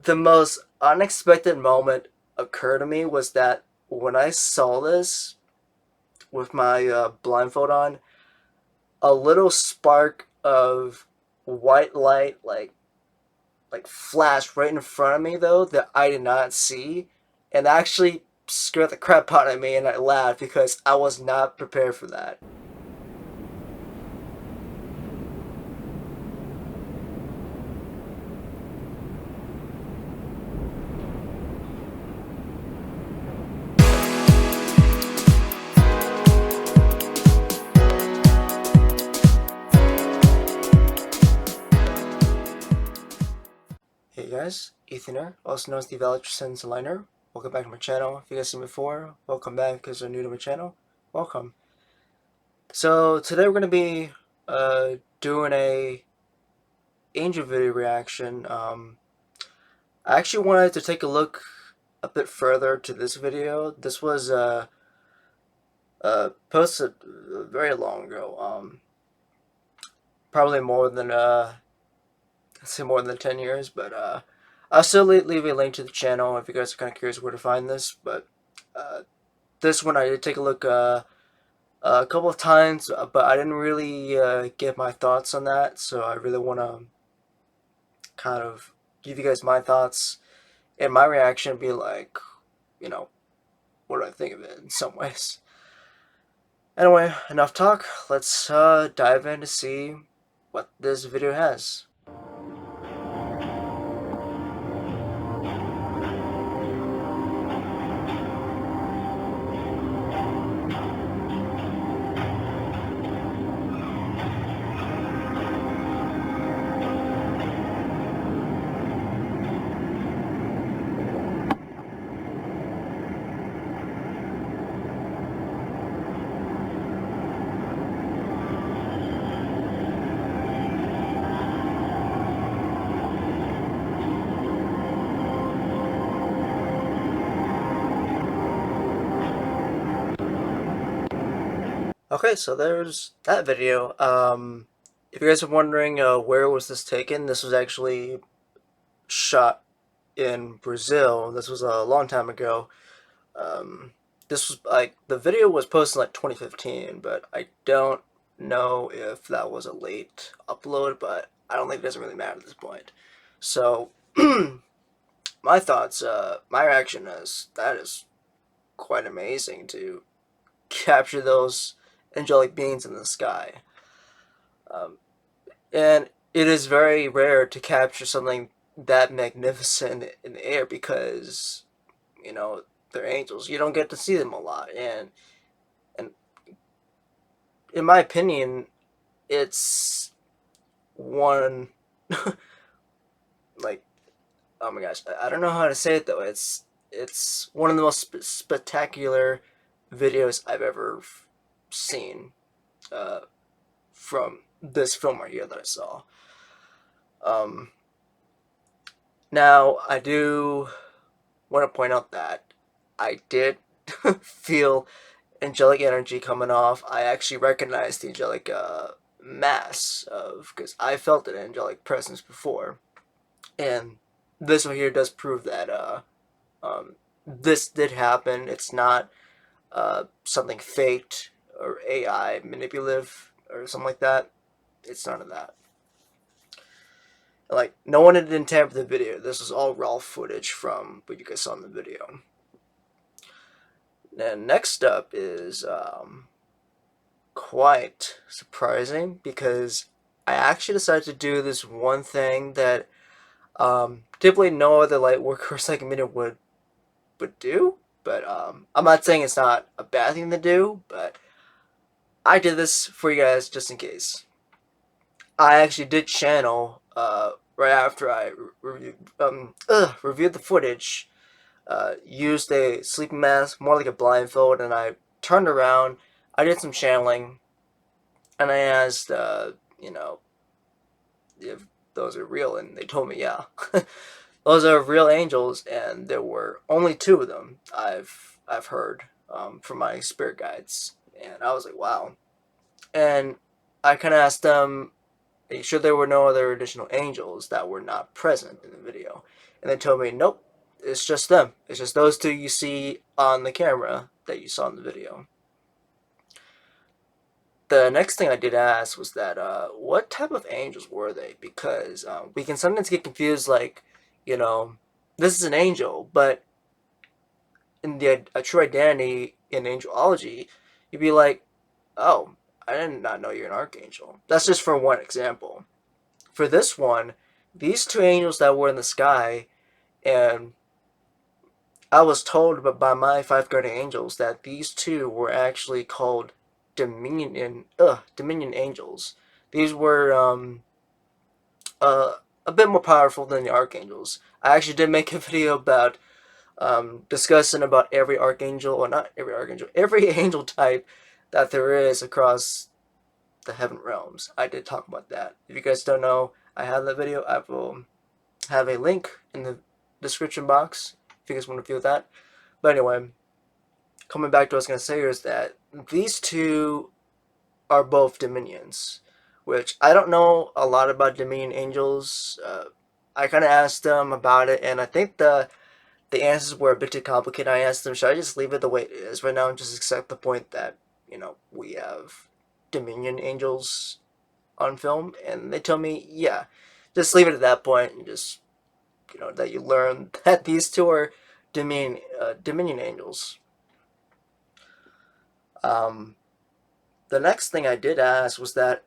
the most unexpected moment occurred to me was that when I saw this with my blindfold on, a little spark of white light like flashed right in front of me though that I did not see, and actually scared the crap out of me, and I laughed because I was not prepared for that. Hey guys, Ethan here, also known as the Valor Liner. Welcome back to my channel. If you guys seen me before, welcome back because you're new to my channel. Welcome. So today we're gonna be doing a angel video reaction. I actually wanted to take a look a bit further to this video. This was posted very long ago. Probably more than I'd say more than 10 years, but I'll still leave a link to the channel if you guys are kind of curious where to find this. But uh, this one I did take a look a couple of times, but I didn't really get my thoughts on that, so I really want to kind of give you guys my thoughts and my reaction, be like, you know, what do I think of it in some ways. Anyway, enough talk. Let's dive in to see what this video has. Okay, so there's that video. If you guys are wondering where was this taken, this was actually shot in Brazil. This was a long time ago. This was like the video was posted in like 2015, but I don't know if that was a late upload. But I don't think it doesn't really matter at this point. So my thoughts, my reaction is that is quite amazing to capture those angelic beings in the sky. Um, and it is very rare to capture something that magnificent in the air because, you know, they're angels. You don't get to see them a lot. And in my opinion, it's one, like, oh my gosh, I don't know how to say it though. It's one of the most spectacular videos I've ever seen uh, from this film right here that I saw. Um, Now, I do want to point out that I did feel angelic energy coming off. I actually recognized the angelic mass of, because I felt an angelic presence before, and this one here does prove that this did happen. It's not something faked or AI manipulative or something like that. It's none of that. Like, no one had tampered tamper the video. This was all raw footage from what you guys saw in the video. And next up is quite surprising because I actually decided to do this one thing that typically no other Lightworker segment would do. But I'm not saying it's not a bad thing to do, but I did this for you guys just in case. I actually did channel right after I reviewed the footage. Used a sleeping mask, more like a blindfold, and I turned around. I did some channeling, and I asked, you know, if those are real, and they told me, yeah, those are real angels, and there were only two of them. I've heard from my spirit guides, and I was like, wow. And I kind of asked them, are you sure there were no other additional angels that were not present in the video? and they told me, nope, it's just them. It's just those two you see on the camera that you saw in the video. The next thing I did ask was that, what type of angels were they? Because we can sometimes get confused, like, you know, this is an angel, but in the a true identity in angelology, you'd be like, oh, I did not know you're an archangel. That's just for one example. For this one, these two angels that were in the sky, and I was told by my five guardian angels that these two were actually called Dominion angels. These were uh, a bit more powerful than the archangels. I actually did make a video about discussing about every archangel, or not every archangel, every angel type that there is across the heaven realms. I did talk about that. If you guys don't know, I have that video. I will have a link in the description box if you guys want to view that. But anyway, coming back to what I was going to say is that these two are both dominions, which I don't know a lot about dominion angels. I kind of asked them about it, and I think the answers were a bit too complicated. I asked them, should I just leave it the way it is right now and just accept the point that, we have Dominion angels on film? And they told me, yeah, just leave it at that point and just, that you learn that these two are Dominion angels. Um, the next thing I did ask was that,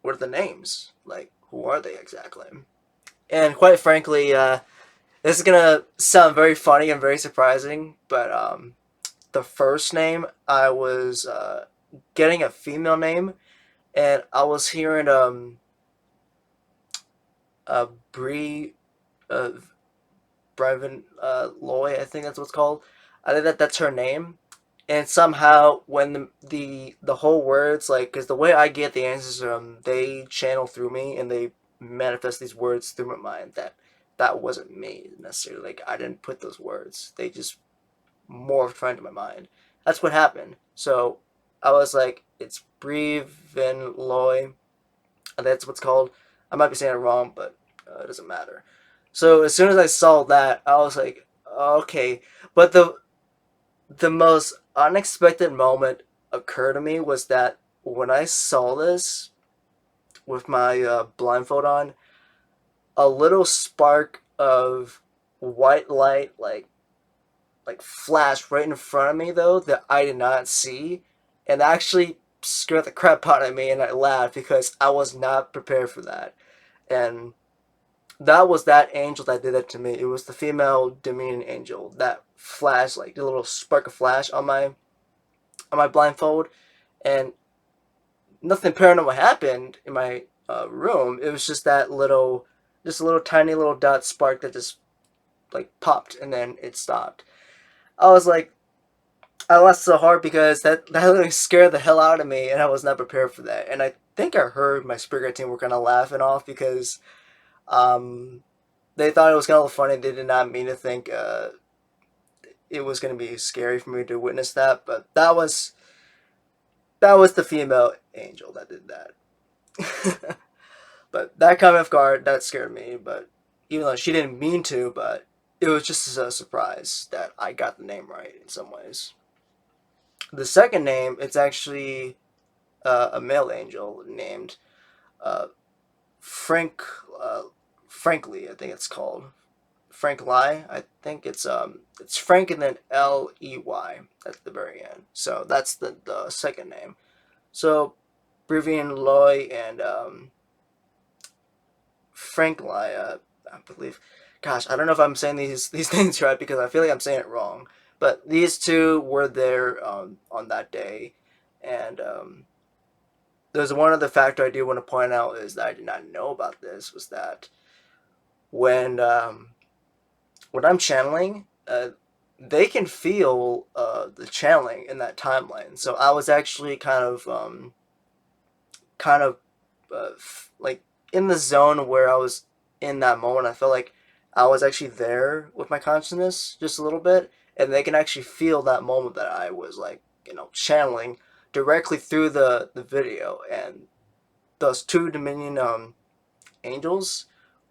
what are the names? Like, who are they exactly? And quite frankly, this is gonna sound very funny and very surprising, but the first name I was getting a female name, and I was hearing Bree uh, Brevin Loy, I think that's what's called. I think that's her name, and somehow when the whole words, like, because the way I get the answers, they channel through me and they manifest these words through my mind. That wasn't me necessarily. Like, I didn't put those words. They just morphed right into my mind. That's what happened. So I was like, it's Brevin Loy. That's what's called. I might be saying it wrong, but it doesn't matter. So as soon as I saw that, I was like, okay. But the most unexpected moment occurred to me was that when I saw this with my blindfold on, a little spark of white light flashed right in front of me though that I did not see, and actually scared the crap out of me, and I laughed because I was not prepared for that. And that was that angel that did that to me. It was the female Dominion angel that flashed, like the little spark of flash on my blindfold, and nothing paranormal happened in my room. It was just just a little tiny little dot spark that just like popped and then it stopped. I was like, I laughed so hard because that literally scared the hell out of me, and I was not prepared for that. And I think I heard my spirit team were kind of laughing off because um, they thought it was kind of funny. They did not mean to think it was going to be scary for me to witness that, but that was the female angel that did that. But that caught me off guard. That scared me. But even though she didn't mean to, but it was just a surprise that I got the name right in some ways. The second name, it's actually a male angel named uh, Frank Frankly, I think it's called Frank Lai. I think it's Frank and then Ley at the very end. So that's the second name. So Brivian Loy and Frank Lai, I believe. Gosh, I don't know if I'm saying these things right because I feel like I'm saying it wrong. But these two were there on that day, and there's one other factor I do want to point out is that I did not know about this was that when when I'm channeling, they can feel the channeling in that timeline. So I was actually kind of like in the zone where I was in that moment. I felt like I was actually there with my consciousness just a little bit, and they can actually feel that moment that I was like, channeling directly through the video. And those two Dominion angels,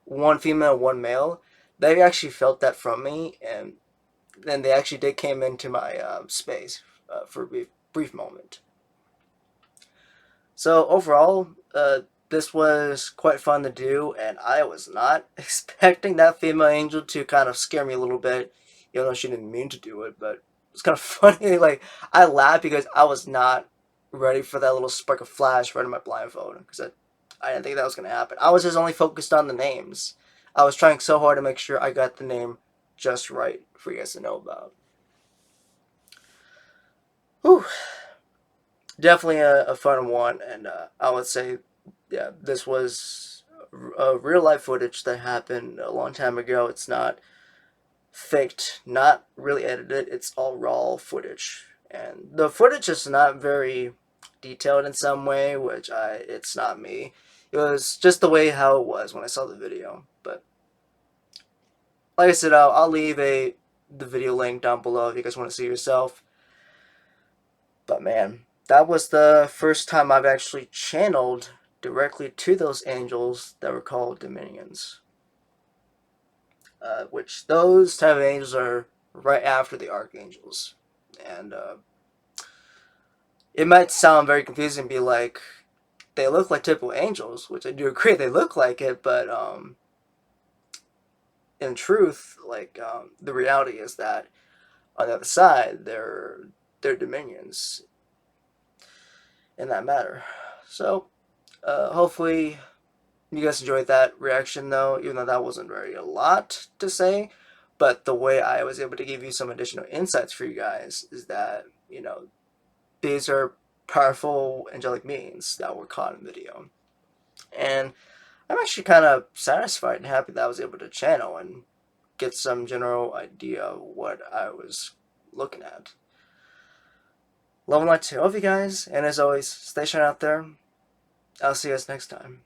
one female, one male, they actually felt that from me, and then they actually did came into my space for a brief moment. So overall, this was quite fun to do, and I was not expecting that female angel to kind of scare me a little bit, even though she didn't mean to do it. But it's kind of funny. Like, I laughed because I was not ready for that little spark of flash right in my blindfold, because I didn't think that was gonna happen. I was just only focused on the names. I was trying so hard to make sure I got the name just right for you guys to know about. Whew. Definitely a fun one, and I would say, yeah, this was real life footage that happened a long time ago. It's not faked, not really edited. It's all raw footage, and the footage is not very detailed in some way, which it's not me. It was just the way how it was when I saw the video. But like I said, I'll leave the video link down below if you guys want to see yourself. But man, that was the first time I've actually channeled directly to those angels that were called Dominions. Which those type of angels are right after the archangels. And it might sound very confusing and be like, they look like typical angels, which I do agree they look like it, but in truth, like the reality is that on the other side, they're dominions in that matter. So hopefully you guys enjoyed that reaction, though, even though that wasn't very a lot to say. But the way I was able to give you some additional insights for you guys is that, you know, these are powerful angelic beings that were caught in video. And I'm actually kind of satisfied and happy that I was able to channel and get some general idea of what I was looking at. Love and light to all of you guys, and as always, stay shine out there. I'll see you guys next time.